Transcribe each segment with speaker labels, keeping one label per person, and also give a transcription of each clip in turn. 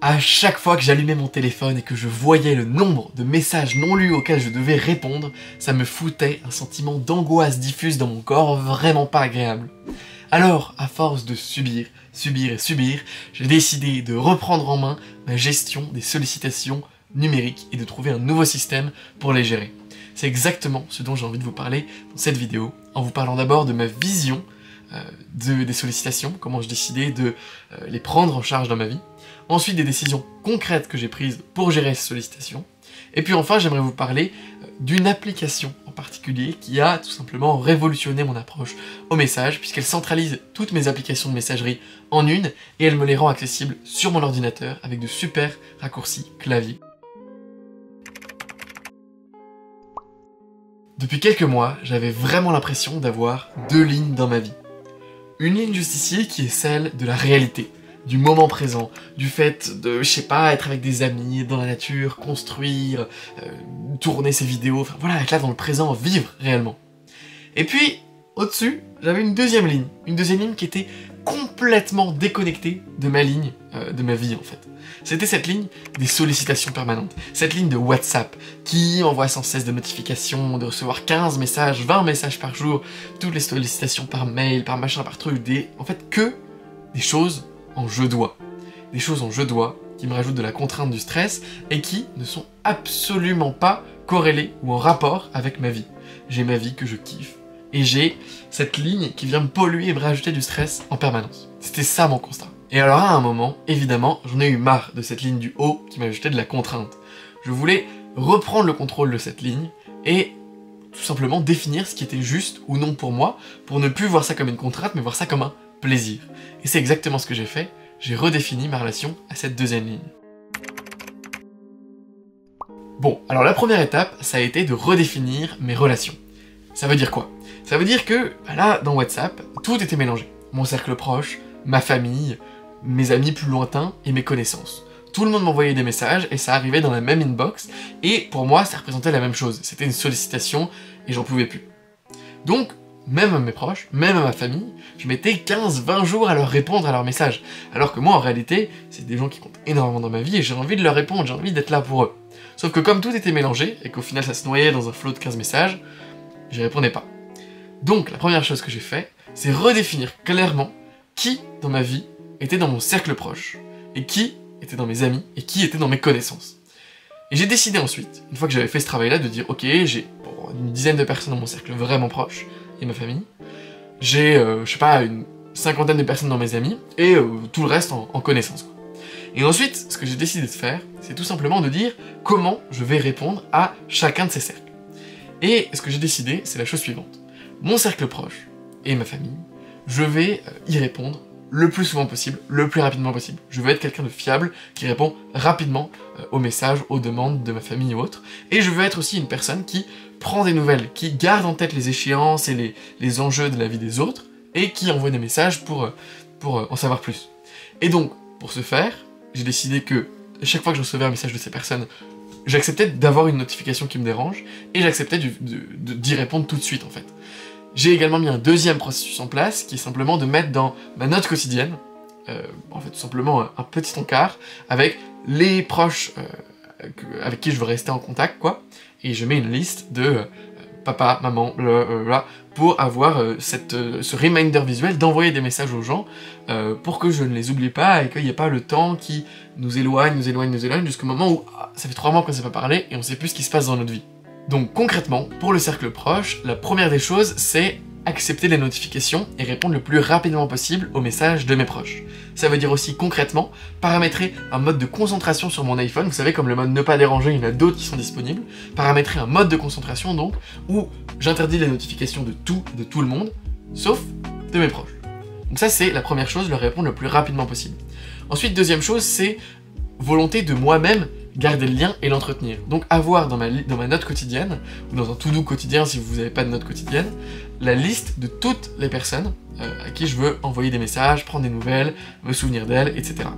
Speaker 1: À chaque fois que j'allumais mon téléphone et que je voyais le nombre de messages non lus auxquels je devais répondre, ça me foutait un sentiment d'angoisse diffuse dans mon corps vraiment pas agréable. Alors, à force de subir, j'ai décidé de reprendre en main ma gestion des sollicitations numériques et de trouver un nouveau système pour les gérer. C'est exactement ce dont j'ai envie de vous parler dans cette vidéo, en vous parlant d'abord de ma vision des sollicitations, comment je décidais de les prendre en charge dans ma vie, ensuite des décisions concrètes que j'ai prises pour gérer ces sollicitations, et puis enfin j'aimerais vous parler d'une application en particulier qui a tout simplement révolutionné mon approche au message, puisqu'elle centralise toutes mes applications de messagerie en une, et elle me les rend accessibles sur mon ordinateur avec de super raccourcis clavier. Depuis quelques mois, j'avais vraiment l'impression d'avoir deux lignes dans ma vie. Une ligne juste ici qui est celle de la réalité, du moment présent, du fait de, je sais pas, être avec des amis, dans la nature, construire, tourner ses vidéos, enfin voilà, être là dans le présent, vivre réellement. Et puis, au-dessus, j'avais une deuxième ligne qui était complètement déconnectée de ma ligne, de ma vie en fait. C'était cette ligne des sollicitations permanentes, cette ligne de WhatsApp qui envoie sans cesse de notifications, de recevoir 15 messages, 20 messages par jour, toutes les sollicitations par mail, par machin, par truc, en fait que des choses en je dois. Des choses en je dois qui me rajoutent de la contrainte, du stress et qui ne sont absolument pas corrélées ou en rapport avec ma vie. J'ai ma vie que je kiffe et j'ai cette ligne qui vient me polluer et me rajouter du stress en permanence. C'était ça mon constat. Et alors à un moment, évidemment, j'en ai eu marre de cette ligne du haut qui m'ajoutait de la contrainte. Je voulais reprendre le contrôle de cette ligne et tout simplement définir ce qui était juste ou non pour moi, pour ne plus voir ça comme une contrainte, mais voir ça comme un plaisir. Et c'est exactement ce que j'ai fait, j'ai redéfini ma relation à cette deuxième ligne. Bon, alors la première étape, ça a été de redéfinir mes relations. Ça veut dire quoi? Ça veut dire que, là, dans WhatsApp, tout était mélangé. Mon cercle proche, ma famille, mes amis plus lointains et mes connaissances. Tout le monde m'envoyait des messages et ça arrivait dans la même inbox, et pour moi, ça représentait la même chose. C'était une sollicitation et j'en pouvais plus. Donc, même à mes proches, même à ma famille, je mettais 15-20 jours à leur répondre à leurs messages. Alors que moi, en réalité, c'est des gens qui comptent énormément dans ma vie et j'ai envie de leur répondre, j'ai envie d'être là pour eux. Sauf que comme tout était mélangé, et qu'au final ça se noyait dans un flot de 15 messages, j'y répondais pas. Donc, la première chose que j'ai fait, c'est redéfinir clairement qui, dans ma vie, était dans mon cercle proche, et qui était dans mes amis, et qui était dans mes connaissances. Et j'ai décidé ensuite, une fois que j'avais fait ce travail-là, de dire, ok, j'ai une dizaine de personnes dans mon cercle vraiment proche, et ma famille, j'ai, je sais pas, une cinquantaine de personnes dans mes amis, et tout le reste en connaissance, quoi. Et ensuite, ce que j'ai décidé de faire, c'est tout simplement de dire comment je vais répondre à chacun de ces cercles. Et ce que j'ai décidé, c'est la chose suivante. Mon cercle proche, et ma famille, je vais y répondre le plus souvent possible, le plus rapidement possible. Je veux être quelqu'un de fiable, qui répond rapidement aux messages, aux demandes de ma famille ou autres. Et je veux être aussi une personne qui prend des nouvelles, qui garde en tête les échéances et les enjeux de la vie des autres, et qui envoie des messages pour en savoir plus. Et donc, pour ce faire, j'ai décidé que chaque fois que je recevais un message de ces personnes, j'acceptais d'avoir une notification qui me dérange, et j'acceptais d'y répondre tout de suite en fait. J'ai également mis un deuxième processus en place, qui est simplement de mettre dans ma note quotidienne, en fait tout simplement un petit encart, avec les proches avec qui je veux rester en contact, quoi, et je mets une liste de papa, maman, blablabla, pour avoir ce reminder visuel d'envoyer des messages aux gens, pour que je ne les oublie pas, et qu'il n'y ait pas le temps qui nous éloigne, jusqu'au moment où ça fait 3 mois qu'on ne s'est pas parlé, et on ne sait plus ce qui se passe dans notre vie. Donc concrètement, pour le cercle proche, la première des choses, c'est accepter les notifications et répondre le plus rapidement possible aux messages de mes proches. Ça veut dire aussi concrètement paramétrer un mode de concentration sur mon iPhone, vous savez, comme le mode ne pas déranger, il y en a d'autres qui sont disponibles, paramétrer un mode de concentration donc, où j'interdis les notifications de tout le monde, sauf de mes proches. Donc ça c'est la première chose, leur répondre le plus rapidement possible. Ensuite, deuxième chose, c'est volonté de moi-même garder le lien et l'entretenir. Donc avoir dans ma note quotidienne, ou dans un to-do quotidien si vous n'avez pas de note quotidienne, la liste de toutes les personnes à qui je veux envoyer des messages, prendre des nouvelles, me souvenir d'elles, etc.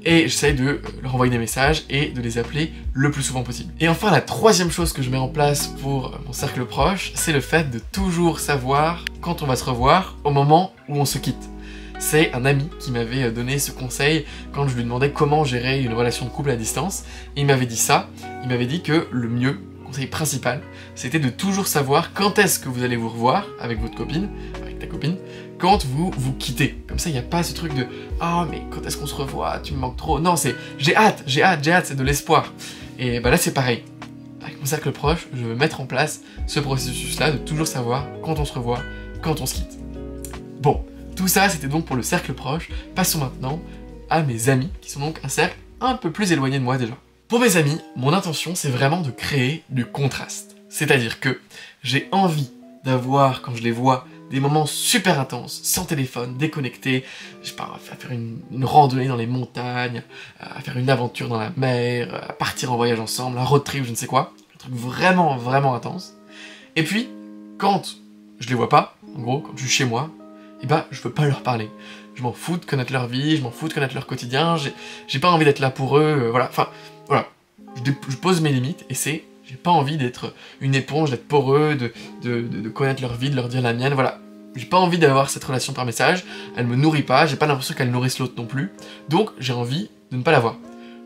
Speaker 1: Et j'essaye de leur envoyer des messages et de les appeler le plus souvent possible. Et enfin, la troisième chose que je mets en place pour mon cercle proche, c'est le fait de toujours savoir quand on va se revoir au moment où on se quitte. C'est un ami qui m'avait donné ce conseil quand je lui demandais comment gérer une relation de couple à distance. Et il m'avait dit ça, il m'avait dit que le mieux, le conseil principal, c'était de toujours savoir quand est-ce que vous allez vous revoir avec votre copine, avec ta copine, quand vous vous quittez. Comme ça, il n'y a pas ce truc de « Ah, mais quand est-ce qu'on se revoit? Tu me manques trop. » Non, c'est « J'ai hâte, c'est de l'espoir. » Et bah là, c'est pareil. Avec mon cercle proche, je veux mettre en place ce processus-là de toujours savoir quand on se revoit, quand on se quitte. Bon, tout ça, c'était donc pour le cercle proche. Passons maintenant à mes amis, qui sont donc un cercle un peu plus éloigné de moi déjà. Pour mes amis, mon intention, c'est vraiment de créer du contraste. C'est-à-dire que j'ai envie d'avoir, quand je les vois, des moments super intenses, sans téléphone, déconnectés, je sais pas, à faire une randonnée dans les montagnes, à faire une aventure dans la mer, à partir en voyage ensemble, un road trip, je ne sais quoi. Un truc vraiment, vraiment intense. Et puis, quand je les vois pas, en gros, quand je suis chez moi, et bah, je veux pas leur parler. Je m'en fous de connaître leur vie, je m'en fous de connaître leur quotidien, j'ai pas envie d'être là pour eux, voilà. Enfin, voilà. Je pose mes limites, et c'est... J'ai pas envie d'être une éponge, d'être poreux, de connaître leur vie, de leur dire la mienne, voilà. J'ai pas envie d'avoir cette relation par message, elle me nourrit pas, j'ai pas l'impression qu'elle nourrisse l'autre non plus, donc j'ai envie de ne pas l'avoir.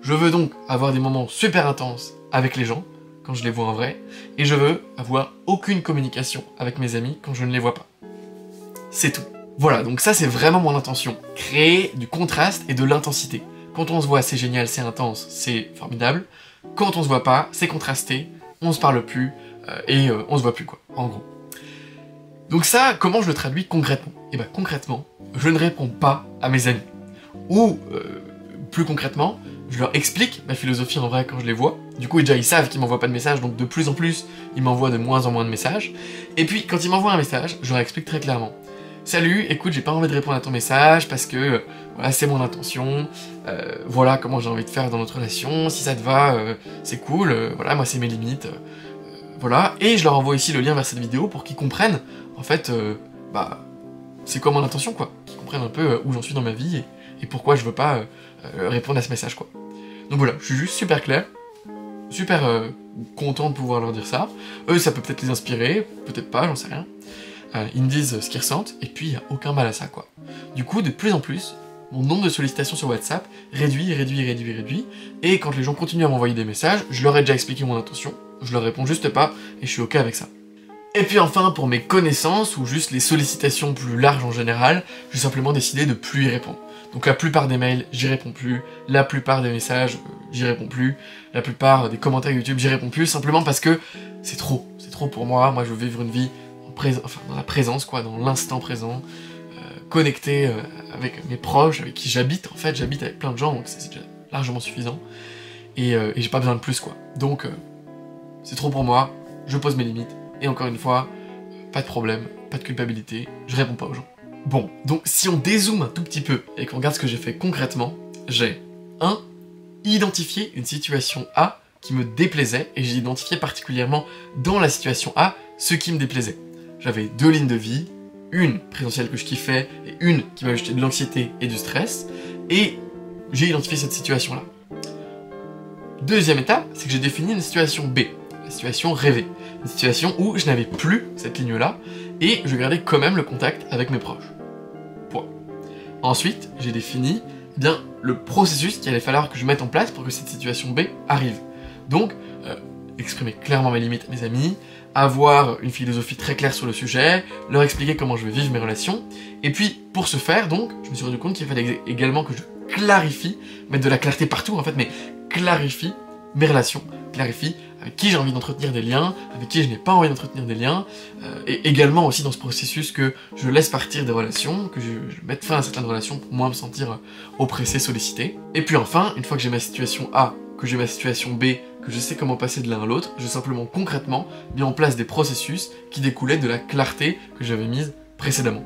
Speaker 1: Je veux donc avoir des moments super intenses avec les gens, quand je les vois en vrai, et je veux avoir aucune communication avec mes amis quand je ne les vois pas. C'est tout. Voilà, donc ça c'est vraiment mon intention. Créer du contraste et de l'intensité. Quand on se voit, c'est génial, c'est intense, c'est formidable. Quand on se voit pas, c'est contrasté, on se parle plus, et on se voit plus, quoi, en gros. Donc ça, comment je le traduis concrètement? Et ben concrètement, je ne réponds pas à mes amis. Ou, plus concrètement, je leur explique ma philosophie en vrai quand je les vois. Du coup, déjà, ils savent qu'ils m'envoient pas de messages, donc de plus en plus, ils m'envoient de moins en moins de messages. Et puis, quand ils m'envoient un message, je leur explique très clairement. Salut, écoute, j'ai pas envie de répondre à ton message parce que voilà, c'est mon intention, voilà comment j'ai envie de faire dans notre relation, si ça te va, c'est cool, voilà, moi c'est mes limites, voilà. Et je leur envoie ici le lien vers cette vidéo pour qu'ils comprennent, en fait, bah, c'est quoi mon intention, quoi. Qu'ils comprennent un peu où j'en suis dans ma vie et pourquoi je veux pas répondre à ce message, quoi. Donc voilà, je suis juste super clair, super content de pouvoir leur dire ça. Eux, ça peut peut-être les inspirer, peut-être pas, j'en sais rien. Ils me disent ce qu'ils ressentent, et puis il n'y a aucun mal à ça, quoi. Du coup, de plus en plus, mon nombre de sollicitations sur WhatsApp réduit, et quand les gens continuent à m'envoyer des messages, je leur ai déjà expliqué mon intention, je leur réponds juste pas, et je suis ok avec ça. Et puis enfin, pour mes connaissances, ou juste les sollicitations plus larges en général, j'ai simplement décidé de plus y répondre. Donc la plupart des mails, j'y réponds plus, la plupart des messages, j'y réponds plus, la plupart des commentaires YouTube, j'y réponds plus, simplement parce que c'est trop pour moi je veux vivre une vie dans la présence, quoi, dans l'instant présent, connecté avec mes proches, avec qui j'habite, en fait, j'habite avec plein de gens, donc c'est déjà largement suffisant, et j'ai pas besoin de plus, quoi. Donc, c'est trop pour moi, je pose mes limites, et encore une fois, pas de problème, pas de culpabilité, je réponds pas aux gens. Bon, donc si on dézoome un tout petit peu, et qu'on regarde ce que j'ai fait concrètement, j'ai 1. Identifié une situation A qui me déplaisait, et j'ai identifié particulièrement dans la situation A ce qui me déplaisait. J'avais 2 lignes de vie, une présentielle que je kiffais, et une qui m'avait jeté de l'anxiété et du stress, et j'ai identifié cette situation-là. Deuxième étape, c'est que j'ai défini une situation B, la situation rêvée. Une situation où je n'avais plus cette ligne-là, et je gardais quand même le contact avec mes proches. Point. Ensuite, j'ai défini bien le processus qu'il allait falloir que je mette en place pour que cette situation B arrive. Donc, exprimer clairement mes limites à mes amis, avoir une philosophie très claire sur le sujet, leur expliquer comment je vais vivre mes relations, et puis pour ce faire, donc, je me suis rendu compte qu'il fallait également que je clarifie, mettre de la clarté partout en fait, mais clarifie mes relations, clarifie avec qui j'ai envie d'entretenir des liens, avec qui je n'ai pas envie d'entretenir des liens, et également aussi dans ce processus que je laisse partir des relations, que je mette fin à certaines relations pour moins me sentir oppressé, sollicité. Et puis enfin, une fois que j'ai ma situation A, que j'ai ma situation B, que je sais comment passer de l'un à l'autre, j'ai simplement concrètement mis en place des processus qui découlaient de la clarté que j'avais mise précédemment.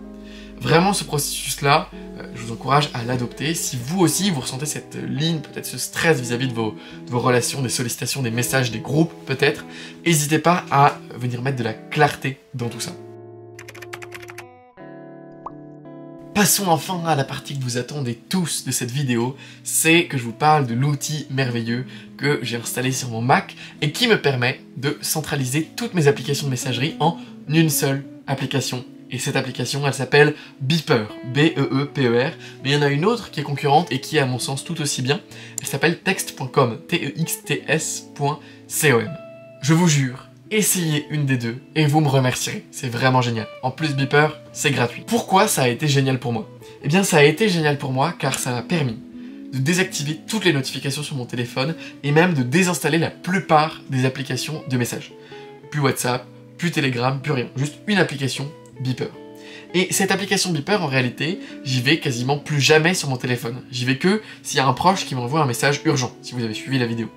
Speaker 1: Vraiment, ce processus-là, je vous encourage à l'adopter. Si vous aussi, vous ressentez cette ligne, peut-être ce stress vis-à-vis de vos relations, des sollicitations, des messages, des groupes, peut-être, n'hésitez pas à venir mettre de la clarté dans tout ça. Passons enfin à la partie que vous attendez tous de cette vidéo, c'est que je vous parle de l'outil merveilleux que j'ai installé sur mon Mac et qui me permet de centraliser toutes mes applications de messagerie en une seule application Et cette application, elle s'appelle Beeper, B-E-E-P-E-R, mais il y en a une autre qui est concurrente et qui est à mon sens tout aussi bien. Elle s'appelle text.com, T-E-X-T-S.com. Je vous jure, essayez une des deux et vous me remercierez, c'est vraiment génial. En plus Beeper, c'est gratuit. Pourquoi ça a été génial pour moi? Eh bien ça a été génial pour moi car ça m'a permis de désactiver toutes les notifications sur mon téléphone et même de désinstaller la plupart des applications de messages. Plus WhatsApp, plus Telegram, plus rien. Juste une application, Beeper. Et cette application Beeper, en réalité, j'y vais quasiment plus jamais sur mon téléphone. J'y vais que s'il y a un proche qui m'envoie un message urgent, si vous avez suivi la vidéo.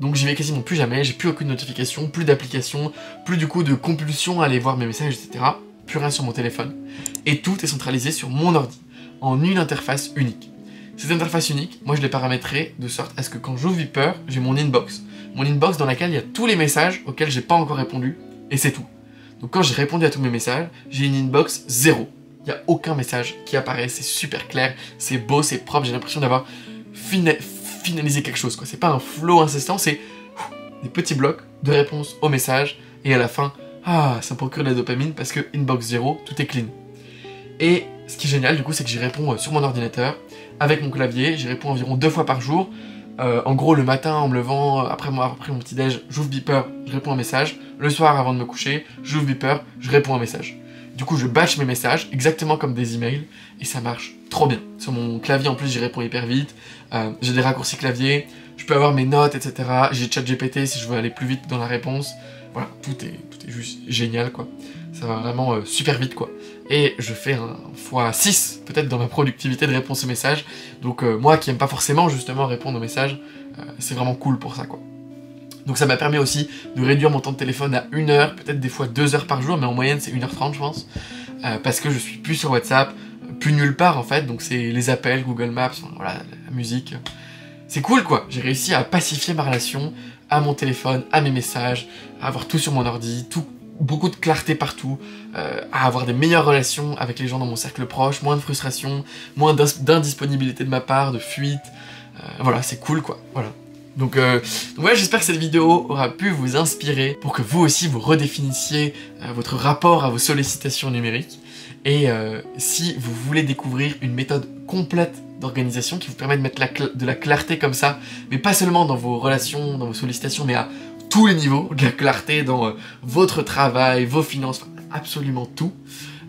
Speaker 1: Donc j'y vais quasiment plus jamais, j'ai plus aucune notification, plus d'application, plus du coup de compulsion à aller voir mes messages, etc. Plus rien sur mon téléphone. Et tout est centralisé sur mon ordi, en une interface unique. Cette interface unique, moi je l'ai paramétrée de sorte à ce que quand j'ouvre Beeper, j'ai mon inbox. Mon inbox dans laquelle il y a tous les messages auxquels j'ai pas encore répondu, et c'est tout. Donc quand j'ai répondu à tous mes messages, j'ai une inbox 0. Il n'y a aucun message qui apparaît, c'est super clair, c'est beau, c'est propre, j'ai l'impression d'avoir finalisé quelque chose, quoi. C'est pas un flow incessant, c'est des petits blocs de réponse aux messages, et à la fin, ça me procure de la dopamine parce que inbox 0, tout est clean. Et ce qui est génial du coup, c'est que j'y réponds sur mon ordinateur, avec mon clavier, j'y réponds environ 2 fois par jour. En gros, le matin, en me levant, après mon petit-déj, j'ouvre Beeper, je réponds un message. Le soir, avant de me coucher, j'ouvre Beeper, je réponds un message. Du coup, je batch mes messages, exactement comme des emails, et ça marche trop bien. Sur mon clavier, en plus, j'y réponds hyper vite. J'ai des raccourcis clavier, je peux avoir mes notes, etc. J'ai ChatGPT si je veux aller plus vite dans la réponse. Voilà, tout est juste génial, quoi. Ça va vraiment super vite, quoi. Et je fais un x6, peut-être, dans ma productivité de réponse aux messages. Donc moi, qui aime pas forcément, justement, répondre aux messages, c'est vraiment cool pour ça, quoi. Donc ça m'a permis aussi de réduire mon temps de téléphone à 1 heure, peut-être des fois 2 heures par jour, mais en moyenne c'est 1h30 je pense, parce que je suis plus sur WhatsApp, plus nulle part en fait, donc c'est les appels, Google Maps, voilà, la musique. C'est cool quoi, j'ai réussi à pacifier ma relation à mon téléphone, à mes messages, à avoir tout sur mon ordi, beaucoup de clarté partout, à avoir des meilleures relations avec les gens dans mon cercle proche, moins de frustration, moins d'indisponibilité de ma part, de fuite, voilà, c'est cool quoi, voilà. Donc voilà, j'espère que cette vidéo aura pu vous inspirer pour que vous aussi vous redéfinissiez votre rapport à vos sollicitations numériques. Et si vous voulez découvrir une méthode complète d'organisation qui vous permet de mettre de la clarté comme ça, mais pas seulement dans vos relations, dans vos sollicitations, mais à tous les niveaux, de la clarté dans votre travail, vos finances, enfin, absolument tout,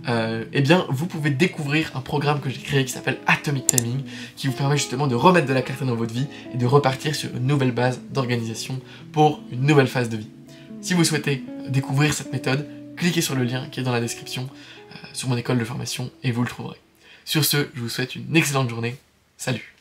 Speaker 1: eh bien vous pouvez découvrir un programme que j'ai créé qui s'appelle Atomic Timing, qui vous permet justement de remettre de la clarté dans votre vie et de repartir sur une nouvelle base d'organisation pour une nouvelle phase de vie. Si vous souhaitez découvrir cette méthode, cliquez sur le lien qui est dans la description sur mon école de formation et vous le trouverez. Sur ce, je vous souhaite une excellente journée. Salut!